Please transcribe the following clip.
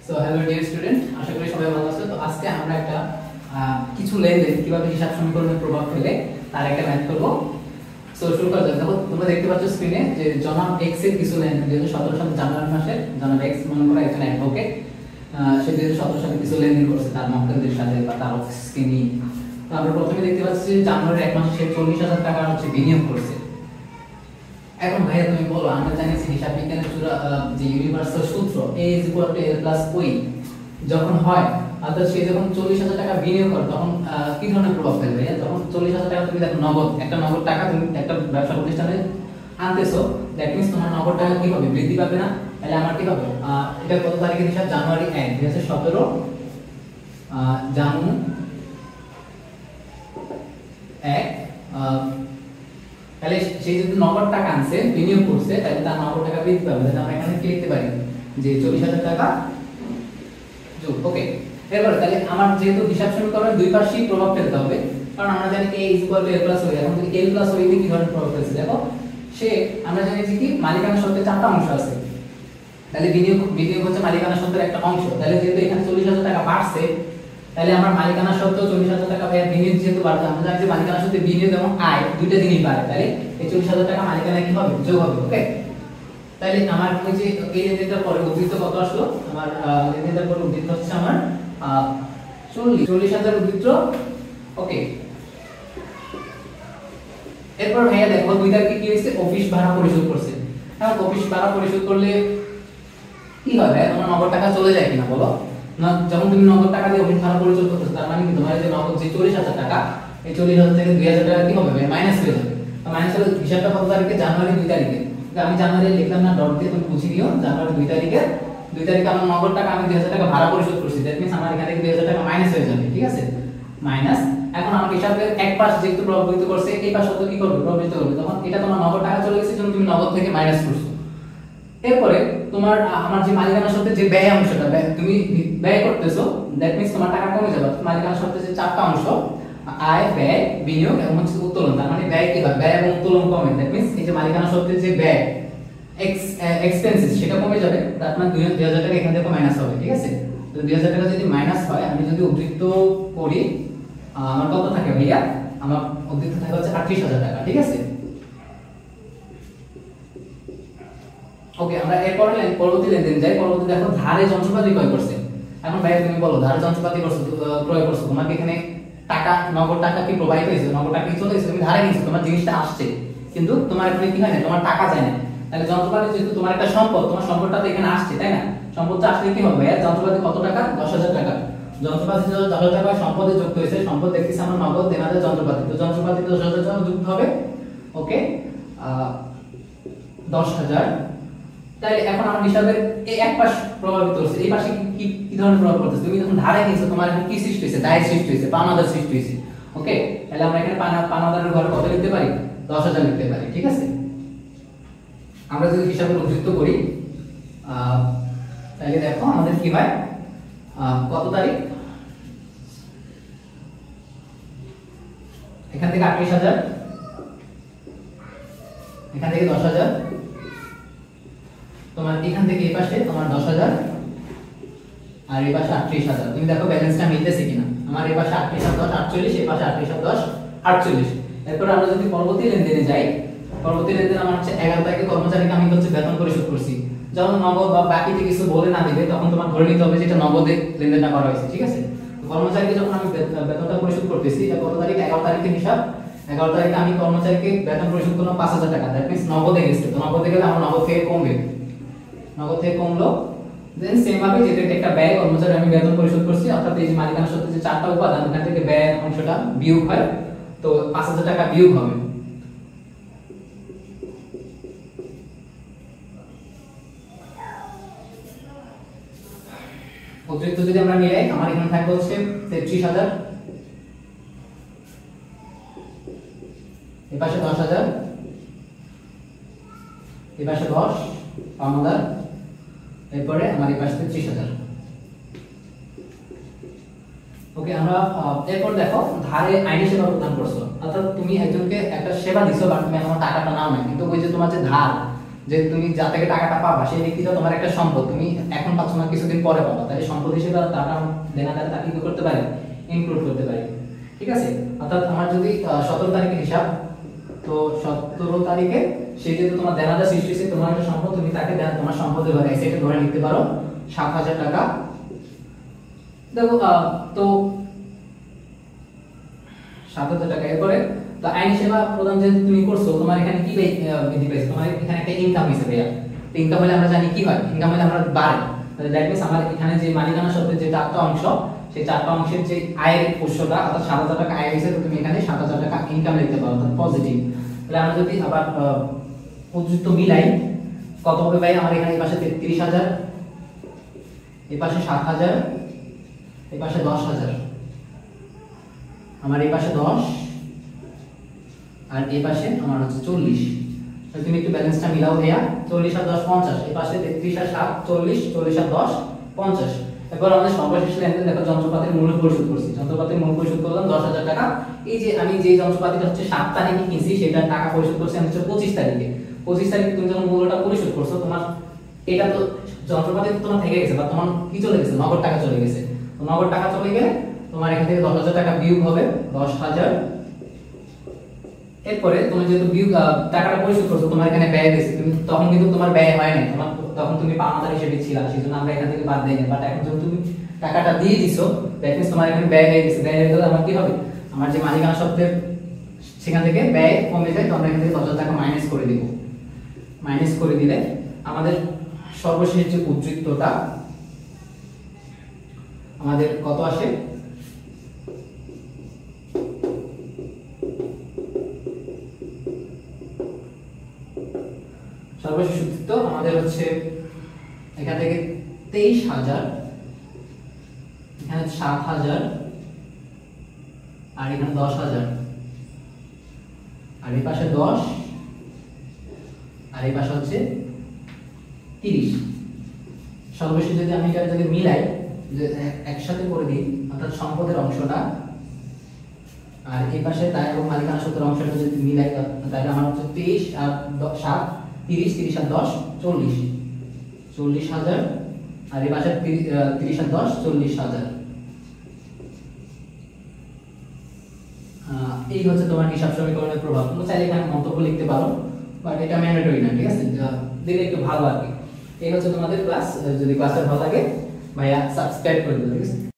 So hello dear student, আশা করি সবাই ভালো আছো। তো আজকে আমরা একটা কিছু লেনদেন কিভাবে হিসাব সমীকরণের প্রভাব ফেলে তার একটা ম্যাথ করব। সো শুরু করা যাক। দেখো তোমরা দেখতে পাচ্ছ স্ক্রিনে যে জনাব এক্স এর কিছু লেনদেন 2017 সালের জানুয়ারি মাসে জনাব এক্স মনে করা একজন অ্যাডভোকেট, সে 2017 সালে কিছু লেনদেন করছে তার মক্কেলদের সাথে বা তার অফিসকে নিয়ে। তো আমরা প্রথমে দেখতে পাচ্ছি জানুয়ারি এক মাসে সে 40,000 টাকা হচ্ছে বিনিয়োগ করছে। এখন ভাইয়া তুমি বলো, আমরা জানি হিসাব বিজ্ঞানের যে ইউনিভার্সাল সূত্র a = l + o যখন হয়, অর্থাৎ সে যখন 40,000 টাকা বিনিয়োগ করে তখন কি ধরনের প্রভাব ফেলবে? যখন 40,000 টাকা তুমি দেখো নগদ, একটা নগদ টাকা তুমি একটা ব্যবসা প্রতিষ্ঠানে আনতেছো, দ্যাট মিন্স তোমার নগদ টাকা কি হবে? বৃদ্ধি পাবে না? তাহলে আমার কি হবে? এটা কত তারিখের হিসাব? জানুয়ারি 1, 2017 জানু 1। তাহলে সে যদি নগদ টাকা আনছে, বিনিয়োগ করছে, তাহলে তার নগদ টাকা বৃদ্ধি পাবে। তাহলে আমরা এখানে কি লিখতে পারি যে 40,000 টাকা যোগ। ওকে, এরপরে তাহলে আমার যেহেতু হিসাব সমীকরণের দুই পাশেই প্রভাব ফেলতে হবে, কারণ আমরা জানি a = l + o। এখন যদি l + o দিয়ে কি ধরনের প্রভাব ফেলছে দেখো, সে আমরা জানি যে কি মালিকানা সত্ত্বের চারটা অংশ আছে। তাহলে বিনিয়োগ হচ্ছে মালিকানা সত্ত্বের একটা অংশ। তাহলে যেহেতু এখানে 40,000 টাকা বাড়ছে, তাহলে আমরা মালিকানা সত্ত্বেও 40,000 টাকা ভাইয়া বিনিয়োগ যেহেতু বাড়ছে, আমরা জানি যে মালিকানা সত্ত্বে বিনিয়োগ এবং আয় দুইটা জিনিস বাড়ে, তাহলে এই 40,000 টাকা মালিকানা কি হবে? যোগ হবে। ওকে, তাহলে আমার ওই যে এই লেনদেনটার পরে উদ্ধৃত কত আসলো? আমার লেনদেনটার পরে উদ্ধৃত হচ্ছে আমার 40,000 উদ্ধৃত। ওকে, এরপর ভাইয়া দেখো 2 তারিখে কি হয়েছে? অফিস ভাড়া পরিশোধ করছে। এখন অফিস ভাড়া পরিশোধ করলে কি হবে? তোমার নগদ টাকা চলে যায় কিনা বলো? না, যখন তুমি নগদ টাকা দিয়ে অফিস ভাড়া পরিশোধ করতেছো, তার মানে কি তোমার যে নগদ যে 40,000 টাকা, এই 40,000 থেকে 2,000 টাকা কি হবে? মাইনাস হয়ে যাবে। তো মাইনাস হলে হিসাবটা কত তারিখে? জানুয়ারি 2 তারিখে। আমি জানুয়ারি লিখলাম না, ডট দিয়ে তুমি বুঝে নিও। জানুয়ারি 2 তারিখে আমার নগদ টাকা আমি 2,000 টাকা ভাড়া পরিশোধ করছি, দ্যাট মিন্স আমার এখান থেকে 2,000 টাকা মাইনাস হয়ে যাবে। ঠিক আছে, মাইনাস। এখন আমার হিসাবের এক পাশ যেহেতু প্রভাবিত করছে, এই পাশ তো কি করবে? প্রভাবিত করবে। তখন এটা তোমার নগদ টাকা চলে গেছে, যখন তুমি নগদ থেকে মাইনাস করছো। এরপরে তোমার আমার যে মালিকানা সত্ত্বে যে ব্যয় অংশটা তুমি ব্যয় করতেছো, দ্যাট মিন্স তোমার টাকা কমে যাবে। মালিকানা সত্ত্বে যে চারটা অংশ আয়, ব্যয়, বিনিয়োগ এবং হচ্ছে উত্তোলন, তার মানে ব্যয় কি হয়? ব্যয় এবং উত্তোলন কমে, দ্যাট মিন্স এই যে মালিকানা সত্ত্বে যে ব্যয় এক্সপেন্সেস সেটা কমে যাবে। তার মানে 2,000 টাকা এখান থেকে মাইনাস হবে। ঠিক আছে, তো 2,000 টাকা যদি মাইনাস হয়, আমি যদি উদ্ধৃত করি, আমার কত থাকে ভাইয়া? আমার উদ্ধৃত থাকে হচ্ছে 38,000 টাকা। ঠিক আছে, ওকে, আমরা এরপরে পরবর্তী লেনদেন যাই। পরবর্তী দেখো ধারে যন্ত্রপাতি ক্রয় করছে। এখন ভাই তুমি বলো, ধারে যন্ত্রপাতি ক্রয় করছো, তোমাকে এখানে টাকা নগদ টাকা কি প্রবাহিত হয়েছে? নগদ টাকা কি চলে এসেছে? তুমি ধারে নিয়েছো, তোমার জিনিসটা আসছে, কিন্তু তোমার এখানে কি হয় না? তোমার টাকা যায় না। তাহলে যন্ত্রপাতি যেহেতু তোমার একটা সম্পদ, তোমার সম্পদটা তো এখানে আসছে, তাই না? সম্পদটা আসলে কি হবে? যন্ত্রপাতি কত টাকা? 10,000 টাকা। যন্ত্রপাতি 10,000 টাকা সম্পদে যুক্ত হয়েছে। সম্পদ দেখতেছি আমার নগদ, দেনাতে যন্ত্রপাতি, তো যন্ত্রপাতি 10,000 টাকা যুক্ত হবে। ওকে, 10,000। তাহলে এখন আমার হিসাবের এই এক পাশ প্রভাবিত হচ্ছে, এই পাশে কি কি ধরনের প্রভাব পড়তেছে? তুমি যখন ধারে নিয়েছো, তোমার এখন কি সৃষ্টি হয়েছে? দায়ের সৃষ্টি হয়েছে, পাওনাদার সৃষ্টি হয়েছে। ওকে, তাহলে আমরা এখানে পাওনাদারের ঘরে কত লিখতে পারি? 10,000 লিখতে পারি। ঠিক আছে, আমরা যদি হিসাবের উদ্ধৃত করি, তাহলে দেখো আমাদের কি হয়? কত তারিখ? এখান থেকে 38,000, এখান থেকে 10,000, তোমার এখান থেকে এই পাশে তোমার 10,000 আর এই পাশে 38,000। তুমি দেখো ব্যালেন্সটা মিলতেছে কিনা? আমার এই পাশে 38,000 48, এই পাশে 38,000 48। এরপর আমরা যদি পরবর্তী লেনদেনে যাই, পরবর্তী লেনদেন আমার হচ্ছে 11 তারিখে কর্মচারীকে আমি হচ্ছে বেতন পরিশোধ করছি। যখন নগদ বা বাকিতে কিছু বলে না দিবে, তখন তোমার ধরে নিতে হবে যেটা নগদে লেনদেনটা করা হয়েছে। ঠিক আছে, তো কর্মচারীকে যখন আমি বেতনটা পরিশোধ করতেছি, এটা কত তারিখ? 11 তারিখের হিসাব। 11 তারিখে আমি কর্মচারীকে বেতন পরিশোধ করলাম 5,000 টাকা, দ্যাট মিন্স নগদে গেছে। তো নগদে গেলে আমার নগদ থেকে কমবে, নগদ থেকে কমলো। দেন সেম ভাবে যেটা একটা ব্যয়, কর্মচারী আমি বেতন পরিশোধ করছি, অর্থাৎ এই যে মালিকানা সত্ত্বে যে চারটা উপাদান, ওখান থেকে ব্যয় অংশটা বিয়োগ হয়, তো 5,000 টাকা বিয়োগ হবে। অতিরিক্ত যদি আমরা মিলাই, আমার এখানে থাকবে হচ্ছে 33,000, এই পাশে 10,000, এই পাশে 10 পাওনাদার, এরপরে আমার এই পাশে 33,000। ওকে, আমরা এরপর দেখো ধারে আইনি সেবা প্রদান করছো, অর্থাৎ তুমি একজনকে একটা সেবা দিছো, বাট তুমি এখনো টাকাটা নাও না, কিন্তু ওই যে তোমার যে ধার, যে তুমি যা থেকে টাকাটা পাবা সেই ব্যক্তিটা তোমার একটা সম্পদ, তুমি এখন পাচ্ছ না, কিছুদিন পরে পাবা, তাহলে সম্পদ হিসেবে টাকা দেনাদার তাকে কি করতে পারে, ইনক্লুড করতে পারে। ঠিক আছে, অর্থাৎ আমার যদি 17 তারিখের হিসাব, তো 17 তারিখে সেই যে তোমার দেনাদার সৃষ্টি হয়েছে, তোমার একটা সম্পদ, তুমি তাকে তোমার সম্পদের ঘরে এসেটে ধরে নিতে পারো 7,000 টাকা। দেখো তো 7,000 টাকা। এরপরে তো আইনি সেবা প্রদান যে তুমি করছো, তোমার এখানে কি বৃদ্ধি পেয়েছে, তোমার এখানে একটা ইনকাম হয়েছে ভাইয়া। তো ইনকাম হলে আমরা জানি কি হয়, ইনকাম হলে আমরা বাড়ে, তাহলে দ্যাট মিন্স আমার এখানে যে মালিকানা সত্ত্বের যে 4টা অংশ, সেই 4টা অংশের যে আয়ের উৎসটা, অর্থাৎ 7,000 টাকা আয় হয়েছে, তো তুমি এখানে 7,000 টাকা ইনকাম লিখতে পারো, অর্থাৎ পজিটিভ। তাহলে আমরা যদি আবার উপযুক্ত মিলাই, কত হবে ভাই, আমার এখানে এই পাশে 33,000, এই পাশে 7,000, এই পাশে 10,000, আমার এই পাশে 10, আর এই পাশে আমার হচ্ছে 40। তুমি একটু ব্যালেন্সটা মিলাও ভাইয়া, 40 আর 10 50, এই পাশে 33 আর 7 40, 40 আর 10 50। এরপর আমাদের সর্বশেষ লেনদেন দেখো, যন্ত্রপাতির মূল্য পরিশোধ করছি, যন্ত্রপাতির মূল্য পরিশোধ করলাম 10,000 টাকা। এই যে আমি যে যন্ত্রপাতিটা হচ্ছে 7 তারিখে কিনছি, সেটা টাকা পরিশোধ করছি আমি হচ্ছে 25 তারিখে। 25 তারিখে তুমি যখন মূল্যটা পরিশোধ করছো, তোমার এটা তো যন্ত্রপাতি তো তোমার থেকে গেছে, বা তোমার কি চলে গেছে, নগদ টাকা চলে গেছে। তো নগদ টাকা চলে গেলে তোমার এখান থেকে 10,000 টাকা বিয়োগ হবে 10,000। এরপরে তুমি যেহেতু বিয়োগ টাকাটা পরিশোধ করছো, তোমার এখানে ব্যয় হয়েছে, তুমি তখন কিন্তু তোমার ব্যয় হয় না, তোমার তখন তুমি পাওনাদার হিসেবে ছিলা, সেজন্য আমরা এখান থেকে বাদ দেই না। বাট এখন যখন তুমি টাকাটা দিয়ে দিছো, দ্যাট মিন্স তোমার এখানে ব্যয় হয়ে গেছে। ব্যয় হয়ে গেলে আমার কি হবে, আমার যে মালিকানা সত্ত্বের সেখান থেকে ব্যয় কমে যায়, তো আমরা এখান থেকে 10,000 টাকা মাইনাস করে দিব। মাইনাস করে দিলে আমাদের সর্বশেষ যে উদ্বৃত্তটা আমাদের কত আসে, সর্বশেষ উদ্বৃত্ত আমাদের হচ্ছে এখান থেকে 23,000, এখানে 7,000, আর এখানে 10,000, আর এই পাশে 10, আর এই পাশে হচ্ছে 30। সর্বশেষ যদি আমি এটা যদি মিলাই, যে একসাথে করে দিই, অর্থাৎ সম্পদের অংশটা আর এই পাশে দায় এবং মালিকানা সত্ত্বের অংশটা যদি মিলাই, তাহলে আমার হচ্ছে 23 আর 7 30, 30 আর 10 40, 40,000, আর এই পাশে 30 আর 10 40,000। এই হচ্ছে তোমার হিসাব সমীকরণের প্রভাব। তুমি চাইলে এখানে মন্তব্য লিখতে পারো, বাট এটা ম্যান্ডেটরি না, ঠিক আছে, দিলে একটু ভালো আর কি। এই হচ্ছে তোমাদের ক্লাস। যদি ক্লাসটা ভালো লাগে ভাইয়া সাবস্ক্রাইব করে দিও, ঠিক আছে।